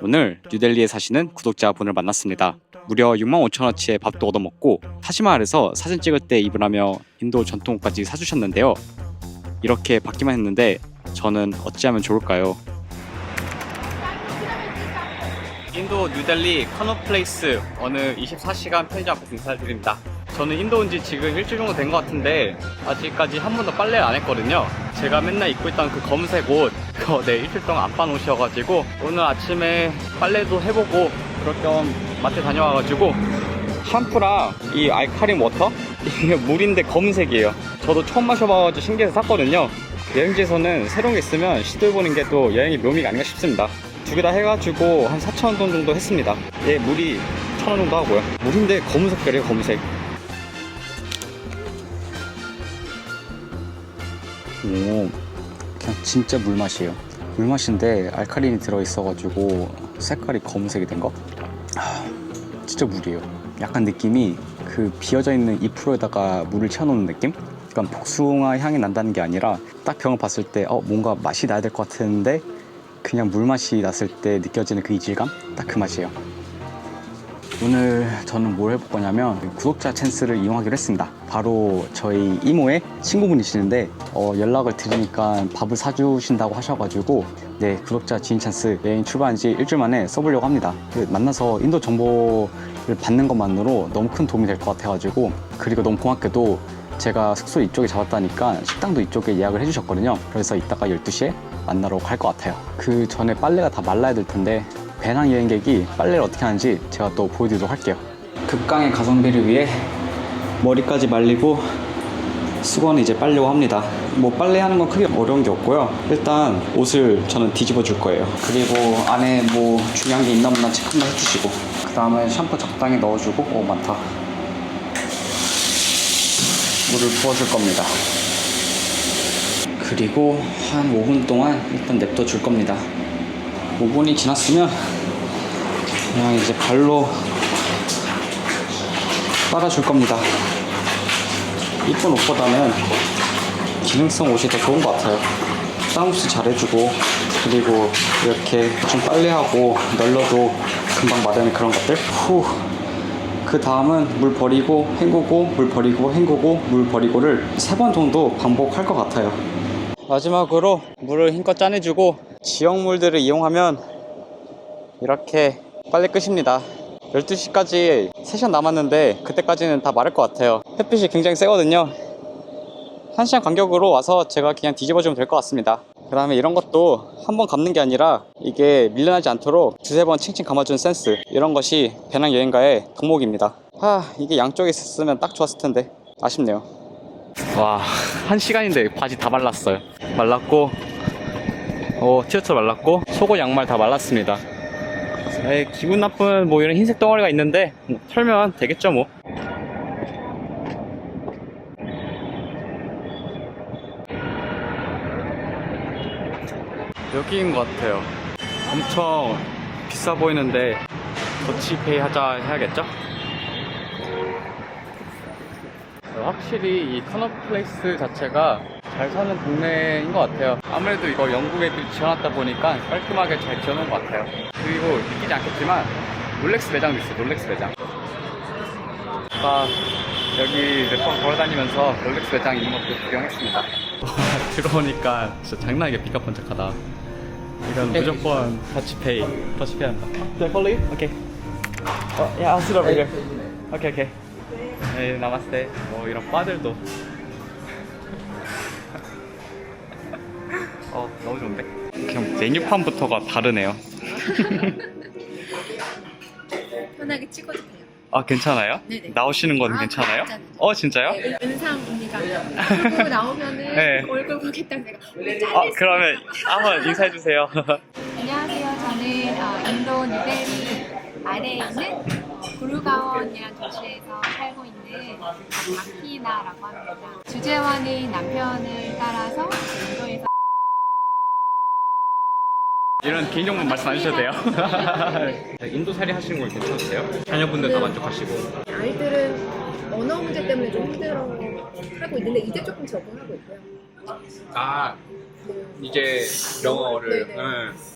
오늘 뉴델리에 사시는 구독자분을 만났습니다. 무려 65,000원어치의 밥도 얻어먹고 타지마할에서 사진 찍을 때 입으라며 인도 전통 옷까지 사주셨는데요. 이렇게 받기만 했는데 저는 어찌하면 좋을까요? 인도 뉴델리 커넛 플레이스 어느 24시간 편의점 앞에서 인사를 드립니다. 저는 인도 온 지 지금 일주일 정도 된 것 같은데 아직까지 한 번도 빨래를 안 했거든요. 제가 맨날 입고 있던 그 검은색 옷 그거 일주일 동안 안 빠놓으셔가지고 오늘 아침에 빨래도 해보고 그럴 겸 마트에 다녀와가지고 샴푸랑 이 알카린 워터? 이게 물인데 검은색이에요. 저도 처음 마셔봐가지고 신기해서 샀거든요. 여행지에서는 새로운 게 있으면 시도해보는 게 또 여행의 묘미가 아닌가 싶습니다. 두 개 다 해가지고 한 4,000원 정도 했습니다. 얘 물이 1,000원 정도 하고요. 물인데 검은 색깔이에요, 검은색. 오, 그냥 진짜 물맛이에요. 물맛인데 알칼린이 들어있어가지고 색깔이 검은색이 된 거? 진짜 물이에요. 약간 느낌이 그 비어져 있는 2%에다가 물을 채워놓는 느낌? 그러니까 복숭아 향이 난다는 게 아니라 딱 병을 봤을 때 뭔가 맛이 나야 될 것 같은데 그냥 물맛이 났을 때 느껴지는 그 이질감? 딱 그 맛이에요. 오늘 저는 뭘 해볼 거냐면 구독자 찬스를 이용하기로 했습니다. 바로 저희 이모의 친구분이시는데 연락을 드리니까 밥을 사주신다고 하셔가지고 네, 구독자 지인 찬스 여행 출발한 지 일주일 만에 써보려고 합니다. 만나서 인도 정보를 받는 것만으로 너무 큰 도움이 될 것 같아가지고, 그리고 너무 고맙게도 제가 숙소 이쪽에 잡았다니까 식당도 이쪽에 예약을 해주셨거든요. 그래서 이따가 12시에 만나러 갈 것 같아요. 그 전에 빨래가 다 말라야 될 텐데 배낭 여행객이 빨래를 어떻게 하는지 제가 또 보여드리도록 할게요. 극강의 가성비를 위해 머리까지 말리고 수건은 이제 빨려고 합니다. 뭐 빨래하는 건 크게 어려운 게 없고요. 일단 옷을 저는 뒤집어 줄 거예요. 그리고 안에 뭐 중요한 게 있나 없나 체크 한번 해주시고, 그 다음에 샴푸 적당히 넣어주고, 많다. 물을 부어줄 겁니다. 그리고 한 5분 동안 일단 냅둬 줄 겁니다. 5분이 지났으면 그냥 이제 발로 빨아줄 겁니다. 이쁜 옷보다는 기능성 옷이 더 좋은 것 같아요. 땀 흡수 잘해주고, 그리고 이렇게 좀 빨래하고 널러도 금방 마르는 그런 것들. 그 다음은 물 버리고 헹구고 물 버리고 헹구고 물 버리고를 3번 정도 반복할 것 같아요. 마지막으로 물을 힘껏 짜내주고 지역물들을 이용하면 이렇게 빨래 끝입니다. 12시까지 3시간 남았는데 그때까지는 다 마를 것 같아요. 햇빛이 굉장히 세거든요. 1시간 간격으로 와서 제가 그냥 뒤집어주면 될 것 같습니다. 그 다음에 이런 것도 한 번 감는 게 아니라 이게 밀려나지 않도록 2-3번 칭칭 감아주는 센스, 이런 것이 배낭 여행가의 덕목입니다. 이게 양쪽에 있었으면 딱 좋았을 텐데 아쉽네요. 와, 1시간인데 바지 다 말랐어요. 말랐고 티셔츠 말랐고 속옷 양말 다 말랐습니다. 기분 나쁜 뭐 이런 흰색 덩어리가 있는데 털면 되겠죠 뭐. 여기인 것 같아요. 엄청 비싸 보이는데 더치페이 해야겠죠? 확실히 이 커넛 플레이스 자체가 잘 사는 동네인 것 같아요. 아무래도 이거 영국 애들이 지어놨다 보니까 깔끔하게 잘 지어놓은 것 같아요. 그리고 느끼지 않겠지만 롤렉스 매장도 있어요. 롤렉스 매장. 여기 몇 번 걸어다니면서 롤렉스 매장 있는 것도 구경했습니다. 들어오니까 진짜 장난 아니게 비가 번쩍하다. 이건 무조건 더치페이 한다. Do I follow you? Okay. Yeah, I'll sit over here. Okay. 네, 나마스테. 이런 바들도 너무 좋은데? 그냥 메뉴판부터가 다르네요. 편하게 찍어도 돼요. 괜찮아요? 네네. 나오시는 건 괜찮아요? 괜찮아요. 진짜요? 네, 은상 언니가 보고 나오면은 네. 얼굴 보겠다고 내가 그러면 한번 인사해주세요. 안녕하세요. 저는 인도 뉴델리 아래에 있는 구르가원이라는 도시에서 살고 있는 바키나라고 합니다. 주재원의 남편을 따라서 인도에서 이런 개인정보 말씀 안 주셔도 돼요. 인도살이 하시는 걸 괜찮으세요? 자녀분들 다 만족하시고. 아이들은 언어 문제 때문에 좀 힘들어하고 있는데 이제 조금 적응하고 있고요. 이제 영어를. 네, 네. 네.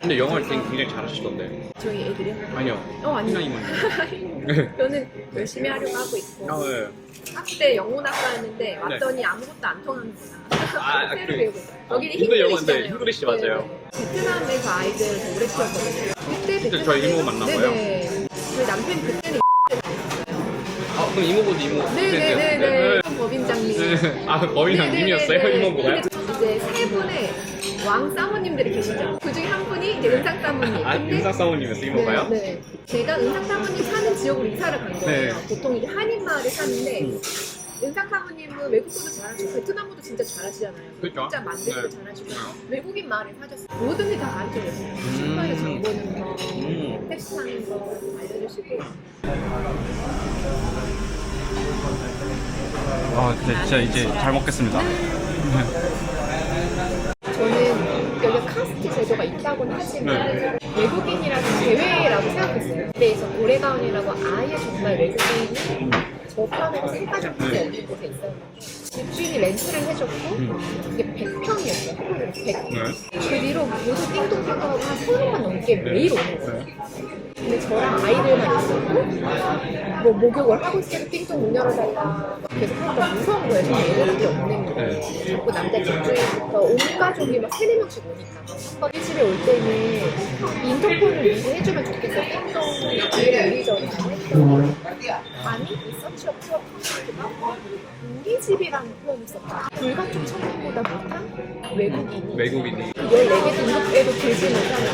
근데 영어를 굉장히 잘하시던데. 저희 애들이요? 아니요. 아니요. 희나님은. 저는 열심히 하려고 하고 있고 네. 학대 영문학과였는데 왔더니 아무것도 안 통하는구나. 아, 새로 그- 배우고 있어요. 여기는 근데 영어인데 잉글리시잖아요. 잉글리시 맞아요. 네. 베트남에서 아이들 더 오래 키웠거든요. 그때 그때 저희 이모 만난 거예요? 네네. 저희 남편이 그때는 아, 그럼 이모보다 이모. 네네네네. 법인장님. 네. 아, 법인장님이었어요? 네네네네. 이모보다요? 근데 이제 세 분의 왕 사모님들이 계시죠. 그 중에 한 분이 이제 은상 사모님. 아, 근데 인사 사모님이었어요, 이모가요? 네, 네. 제가 은상 사모님 사는 지역으로 이사를 간 거예요. 네. 보통 이제 한인마을에 사는데 은상 사모님은 외국어도 잘하시고 베트남어도 진짜 잘하시잖아요. 그렇죠. 진짜 만들기도 네. 잘하시고 외국인 마을에 사셨어요. 모든 게 다 가르쳐줬어요. 신발에 장 보는 거, 택시 타는 거 알려주시고. 아 근데 진짜 이제 잘 먹겠습니다. 저는 여기 카스트 제도가 있다고는 하지만 외국인이라는 제외라고 생각했어요. 그래서 고래가온이라고 아예 정말 외국인이 저 포함해서 세 가족밖에 없는 곳에 있었는데 집주인이 렌트를 해줬고 이게 100평이었어요. 100평. 그 뒤로 모두 띵동띵동 한 30번 넘게 매일 오는 거예요. 근데 저랑 아이들만 있었고 뭐 목욕을 하고 있을 때도 띵동 문 열어달라 막 계속 하니까 무서운 거예요. 저는 애들이 없는 거예요. 자꾸 남자 집주인부터 온 가족이 막 3-4명씩 오니까 우리 집에 올 때는 인터폰을 미리 해주면 좋겠어요. 띵동 기회를 미리 전에 했더니 아니 이 서치업 컴퓨터가 우리 집이라는 표현을 썼다. 불가촉 청년보다 못한 외국인이 14개 등급에도 들지 못하는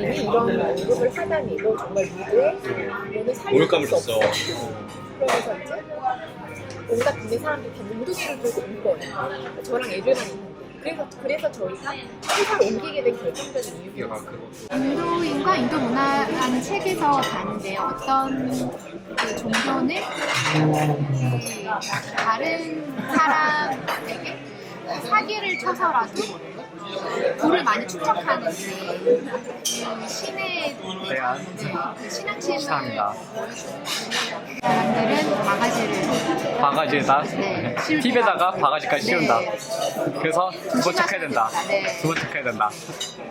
외국인이 이런 언급을 하다니 이거 정말 무대에 너는 모욕감을 살릴 수 줬어. 없어. 그러면서 이제 온갖 국내 사람들이 다 뭉둥이를 들고 온 거예요. 저랑 애들만 있는데. 그래서 저희가 회사를 옮기게 된 결정적인 이유가 인도인과 인도 문화라는 책에서 봤는데요. 어떤 그 종교는 다른 사람에게 사기를 쳐서라도 부를 많이 축적하는 그 신에 대한 그 신앙심을 보여주는 사람들은 바가지에다 네, 팁에다가 바가지까지 씌운다. 네. 그래서 두 번 체크해야 된다. 네. 두 번 체크해야 된다.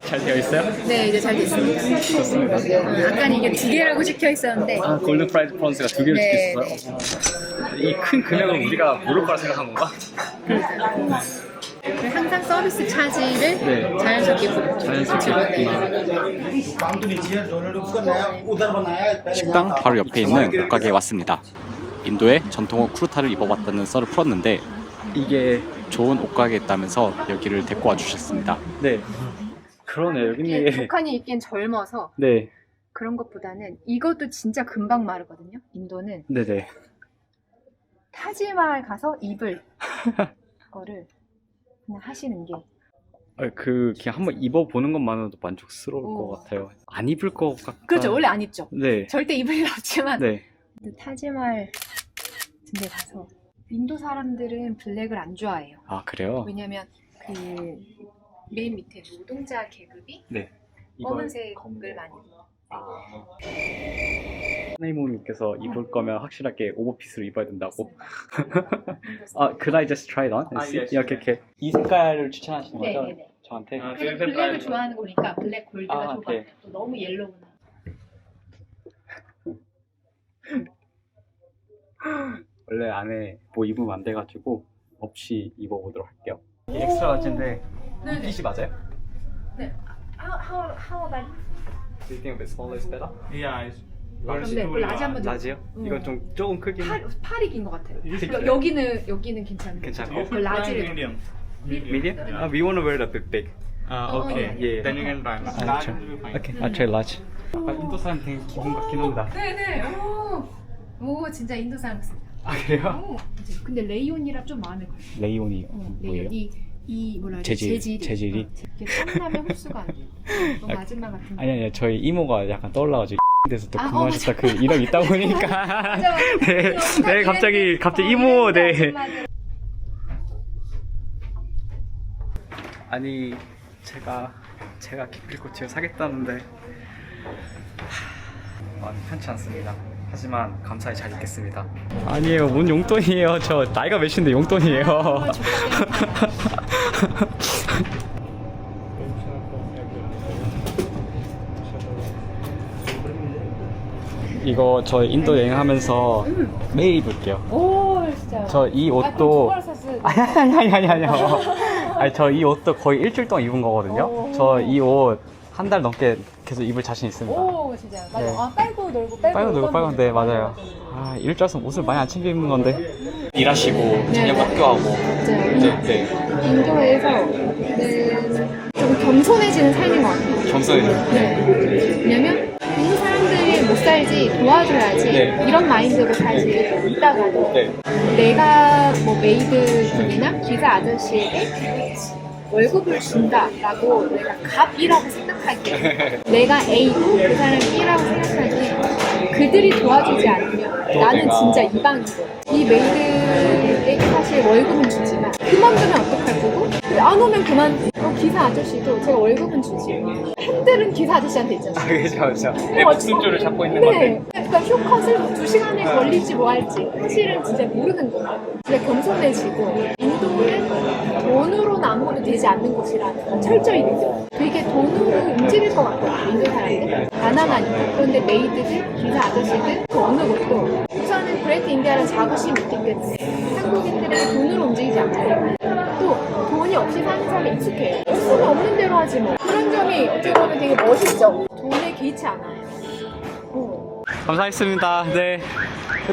잘 되어 있어요? 네, 이제 잘 됐습니다. 좋습니다. 아까 이게 2개라고 찍혀 있었는데 아, 골든 프라이드 프론스가 2개를 네, 찍혔어요? 이 큰 금액을 우리가 모를 거라 생각한 건가? 항상 서비스 차지를 네. 자연스럽게 식당 바로 옆에 있는 옷가게에 왔습니다. 인도의 전통옷 쿠르타를 입어봤다는 썰을 풀었는데 이게 좋은 옷가게에 있다면서 여기를 데리고 와주셨습니다. 네. 그러네 여기는 북한이 입기엔 젊어서 네. 그런 것보다는 이것도 진짜 금방 마르거든요. 인도는 네네. 타지마을 가서 입을 거를 그냥 하시는 게 그냥 한번 입어보는 것만으로도 만족스러울 것 같아요. 안 입을 것 같아. 그렇죠. 원래 안 입죠. 네. 절대 입을 일 없지만 네. 타지마을 같은 데 가서 인도 사람들은 블랙을 안 좋아해요. 아 그래요? 왜냐면 그 맨 밑에 노동자 계급이 네. 검은색을 많이 하나이모님께서 입을 거면 확실하게 오버핏으로 입어야 된다고. Could I just try it on? and see? 이렇게 이 색깔을 추천하시는 거죠? 네네네. 저한테? 그래서 블랙을 좋아하는 거니까 블랙 골드가 좋아. 네. 또 너무 옐로우나. 원래 안에 뭐 입으면 안 돼가지고 없이 입어보도록 할게요. 이 엑스트라 라지인데 이 핏이 맞아요? 네. How about Do you think a bit smaller is better? Yeah, it's 네, 그 라지 한번 라지요? 이건 좀 조금 크긴 팔이 긴 것 같아요. 여기는 괜찮은데. 괜찮고. 그 라지를 medium. Medium? We want to wear it a bit big. Okay. Yeah. Then you can try. Large will be fine. Okay, I'll try large. 아까 인도 사람 되게 기분 같긴 합니다. 네네. 오 진짜 인도 사람 같습니다. 아 그래요? 오, 근데 레이온이라 좀 마음에 걸려. 레이온이 뭐예요? 레이온 이 뭐라 그러지? 재질이? 이게 땀나면 흡수가 안 돼요. 너무 아줌마 같은. 아니 저희 이모가 약간 떠올라가지고 데서 또 아, 근무하셨다 그 이력 있다 보니까 맞아. 네 갑자기 이모 네 아니 제가 기필코치를 사겠다는데 마음이 편치 않습니다. 하지만 감사히 잘 입겠습니다. 아니에요, 뭔 용돈이에요. 저 나이가 몇인데 용돈이에요. 이거 저 인도 여행하면서 매일 입을게요. 오 진짜. 저 이 옷도 아니요. 아니 저 이 옷도 거의 일주일 동안 입은 거거든요. 저 이 옷 한 달 넘게 계속 입을 자신 있습니다. 오 진짜 맞아. 네. 아 빨고 놀고 빨간 놀고 빨간 데 맞아요. 아 이럴 줄 알았으면 옷을 많이 안 챙겨 입는 건데. 일하시고 저녁 학교하고 맞아요. 이제 네 인도에서는 좀 겸손해지는 삶인 것 같아요. 겸손히 네. 왜냐면 인도 사람들이 못 살지 도와줘야지 네. 이런 마인드로 살지 있다가도 네. 내가 뭐 메이드분이나 기사 아저씨에게 월급을 준다라고 내가 갑이라고 생각하기에 내가 A고 그 사람이 B라고 생각하기에 그들이 도와주지 않으면 나는 진짜 이방인 거야. 이 메이드에게 사실 월급은 주지만 그만두면 어떡할 거고 안 오면 기사 아저씨도 제가 월급은 주지 팬들은 기사 아저씨한테 있잖아요. 그렇죠. 내 목숨줄을 잡고 있는 건데. 네. 그러니까 쇼컷을 2시간에 걸릴지 뭐 할지 사실은 진짜 모르는 거예요. 진짜 겸손해지고 인도는 돈으로 아무것도 되지 않는 곳이라는 걸 철저히 느껴요. 되게 돈으로 움직일 것 같거든요. 인도 사람들 가난하니까. 그런데 메이드들, 기사 아저씨들 그 어느 곳도 우선은 그레이트 인디아라는 자부심이 있기 때문에 한국인들에게 돈으로 움직이지 않고 또 돈이 없이 사는 사람이 익숙해요. 없으면 없는 대로 하지 뭐. 그런 점이 어떻게 보면 되게 멋있죠. 돈에 개의치 않아요. 감사했습니다. 네.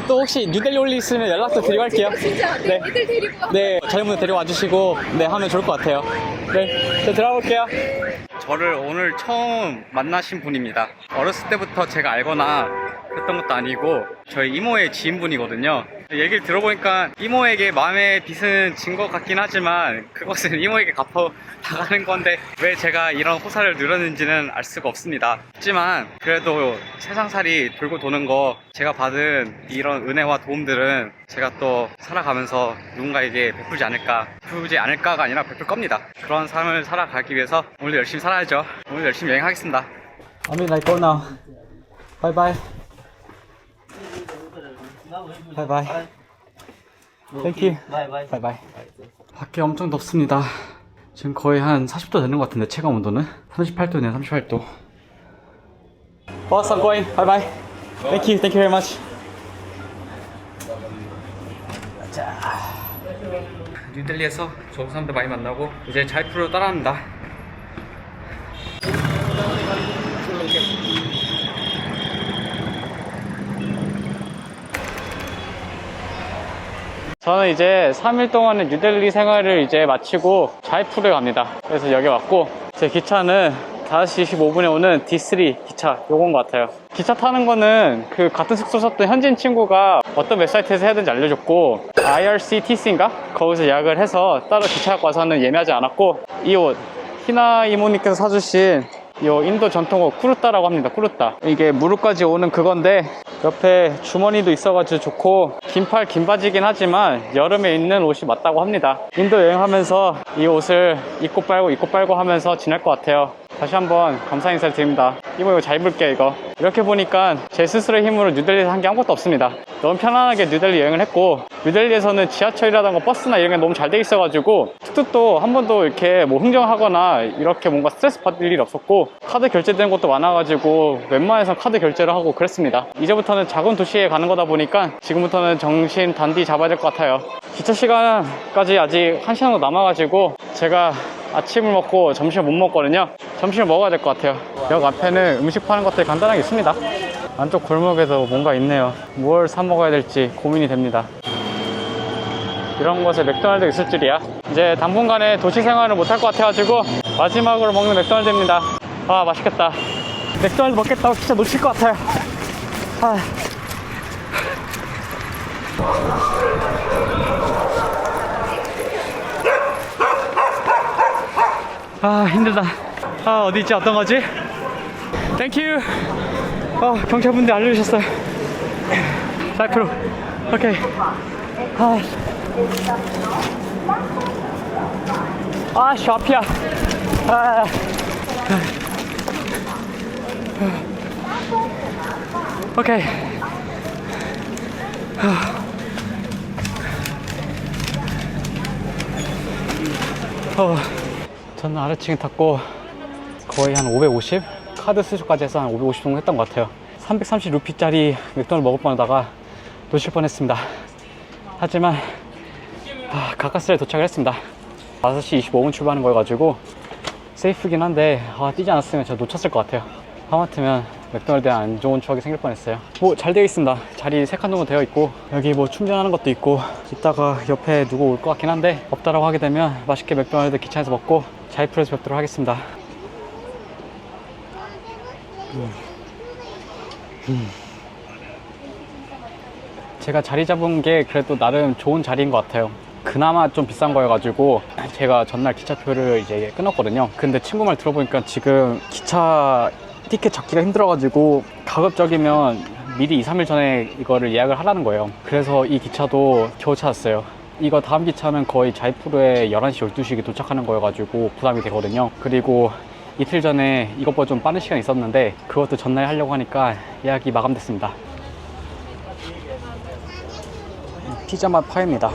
또 혹시 뉴델리 올리 있으면 연락도 드리고 할게요. 진짜 네. 애들 데리고 네, 저희분들 데려와 주시고 네 하면 좋을 것 같아요. 네, 저 들어볼게요. 저를 오늘 처음 만나신 분입니다. 어렸을 때부터 제가 알거나 그랬던 것도 아니고 저희 이모의 지인분이거든요. 얘기를 들어보니까 이모에게 마음의 빚은 진 것 같긴 하지만 그것은 이모에게 갚아 나가는 건데 왜 제가 이런 호사를 누렸는지는 알 수가 없습니다. 하지만 그래도 세상살이 돌고 도는 거 제가 받은 이런 은혜와 도움들은 제가 또 살아가면서 누군가에게 베풀지 않을까가 아니라 베풀 겁니다. 그런 삶을 살아가기 위해서 오늘 열심히 살아야죠. 오늘 열심히 여행하겠습니다. I mean, I go now. Bye bye. Bye bye. Thank you. Bye bye. Bye bye. 밖에 엄청 덥습니다. 지금 거의 한 40도 되는 것 같은데 체감 온도는 38도네요. 38도. Boss, I'm going. Bye bye. Thank you. Thank you very much. 자, 뉴델리에서 좋은 사람들 많이 만나고 이제 자이푸르로 따라합니다. 저는 이제 3일 동안의 뉴델리 생활을 이제 마치고 자이푸르에 갑니다. 그래서 여기 왔고 제 기차는 5시 25분에 오는 D3 기차 요건 것 같아요. 기차 타는 거는 그 같은 숙소 썼던 현지인 친구가 어떤 웹사이트에서 해야 되는지 알려줬고 IRCTC인가? 거기서 예약을 해서 따로 기차 갖고 와서는 예매하지 않았고 이 옷 희나 이모님께서 사주신 요 인도 전통옷 쿠르따라고 합니다. 쿠르따 이게 무릎까지 오는 그건데 옆에 주머니도 있어가지고 좋고 긴팔 긴바지긴 하지만 여름에 입는 옷이 맞다고 합니다. 인도 여행하면서 이 옷을 입고 빨고 하면서 지낼 것 같아요. 다시 한번 감사 인사를 드립니다. 이모 이거 잘 입을게요. 이거 이렇게 보니까 제 스스로의 힘으로 뉴델리에서 한 게 아무것도 없습니다. 너무 편안하게 뉴델리 여행을 했고 뉴델리에서는 지하철이라던가 버스나 이런 게 너무 잘 돼 있어가지고 툭툭도 한 번도 이렇게 뭐 흥정하거나 이렇게 뭔가 스트레스 받을 일이 없었고 카드 결제되는 것도 많아가지고 웬만해서 카드 결제를 하고 그랬습니다. 이제부터는 작은 도시에 가는 거다 보니까 지금부터는 정신 단디 잡아야 될 것 같아요. 기차 시간까지 아직 1시간 정도 남아가지고 제가 아침을 먹고 점심을 못 먹거든요. 점심을 먹어야 될 것 같아요. 역 앞에는 음식 파는 것들이 간단하게 있습니다. 안쪽 골목에도 뭔가 있네요. 뭘 사 먹어야 될지 고민이 됩니다. 이런 곳에 맥도날드 있을 줄이야. 이제 당분간에 도시 생활을 못 할 것 같아가지고 마지막으로 먹는 맥도날드입니다. 아 맛있겠다. 맥도날드 먹겠다고 진짜 놓칠 것 같아요. 힘들다. 어디 있지? 어떤 거지? 땡큐. 경찰분들 알려주셨어요. 사이프로. 오케이. 샤피야. 오케이. 저는 아래층에 탔고 거의 한 550? 카드 수수까지 해서 한 550 정도 했던 것 같아요. 330루피짜리 맥도날드 먹을 뻔하다가 놓칠 뻔했습니다. 하지만 가까스에 도착을 했습니다. 5시 25분 출발하는 거여가지고 세이프긴 한데 뛰지 않았으면 제가 놓쳤을 것 같아요. 하마터면 맥도날드에 안 좋은 추억이 생길 뻔했어요. 뭐 잘 되어 있습니다. 자리 3칸 정도 되어 있고 여기 뭐 충전하는 것도 있고, 이따가 옆에 누구 올 것 같긴 한데 없다라고 하게 되면 맛있게 맥도날드 기차에서 먹고 자이풀에서 뵙도록 하겠습니다. 제가 자리 잡은 게 그래도 나름 좋은 자리인 것 같아요. 그나마 좀 비싼 거여가지고 제가 전날 기차표를 이제 끊었거든요. 근데 친구 말 들어보니까 지금 기차 티켓 잡기가 힘들어가지고 가급적이면 미리 2-3일 전에 이거를 예약을 하라는 거예요. 그래서 이 기차도 겨우 찾았어요. 이거 다음 기차는 거의 자이푸르에 11시, 12시에 도착하는 거여가지고 부담이 되거든요. 그리고 이틀 전에 이것보다 좀 빠른 시간이 있었는데 그것도 전날 하려고 하니까 예약이 마감됐습니다. 피자 맛 파입니다.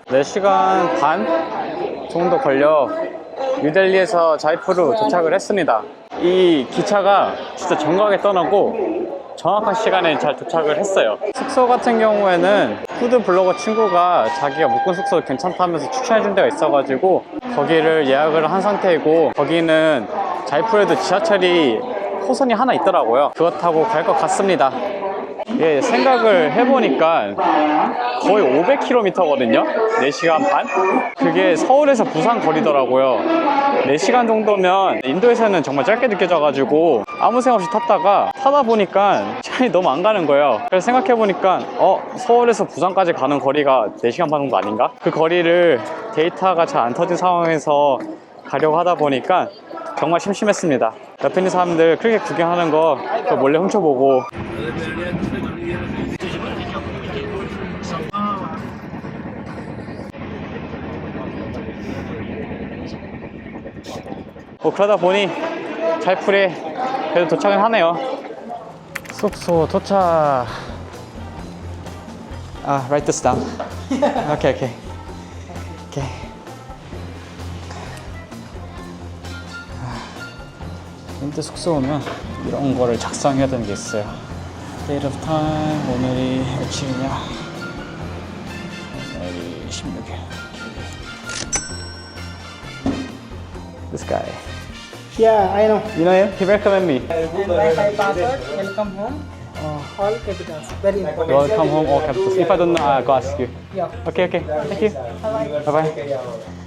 네 시간 반 정도 걸려 뉴델리에서 자이푸르 도착을 했습니다. 이 기차가 진짜 정각에 떠나고 정확한 시간에 잘 도착을 했어요. 숙소 같은 경우에는 푸드 블로거 친구가 자기가 묵은 숙소 괜찮다면서 추천해준 데가 있어가지고 거기를 예약을 한 상태이고, 거기는 자이푸르에도 지하철이 호선이 하나 있더라고요. 그거 타고 갈 것 같습니다. 예, 생각을 해보니까 거의 500km거든요 4시간 반? 그게 서울에서 부산 거리더라고요. 4시간 정도면 인도에서는 정말 짧게 느껴져가지고 아무 생각 없이 타다 보니까 시간이 너무 안 가는 거예요. 그래서 생각해보니까 서울에서 부산까지 가는 거리가 4시간 반 정도 아닌가? 그 거리를 데이터가 잘 안 터진 상황에서 가려고 하다 보니까 정말 심심했습니다. 옆에 있는 사람들 크리켓 구경하는 거 몰래 훔쳐보고. 그러다 보니 자이풀에 그래도 도착은 하네요. 숙소 도착. write this down. Okay. 인도 숙소 오면 이런 거를 작성해야 되는 게 있어요. Date of time, 오늘이 며칠이냐? 오늘이 16일. This guy. Yeah, I know. You know him? He recommended me. Wi-Fi password, welcome home. All capitals. Very important. Welcome home, all capitals. If I don't know, I'll go ask you. Yeah. Okay. Thank you. Bye-bye. Bye-bye.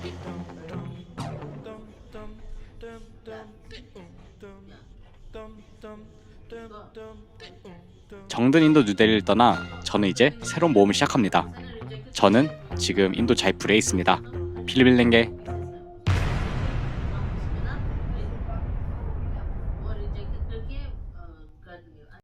정든 인도 뉴델리를 떠나 저는 이제 새로운 모험을 시작합니다. 저는 지금 인도 자이풀에 있습니다. 필리빌랭게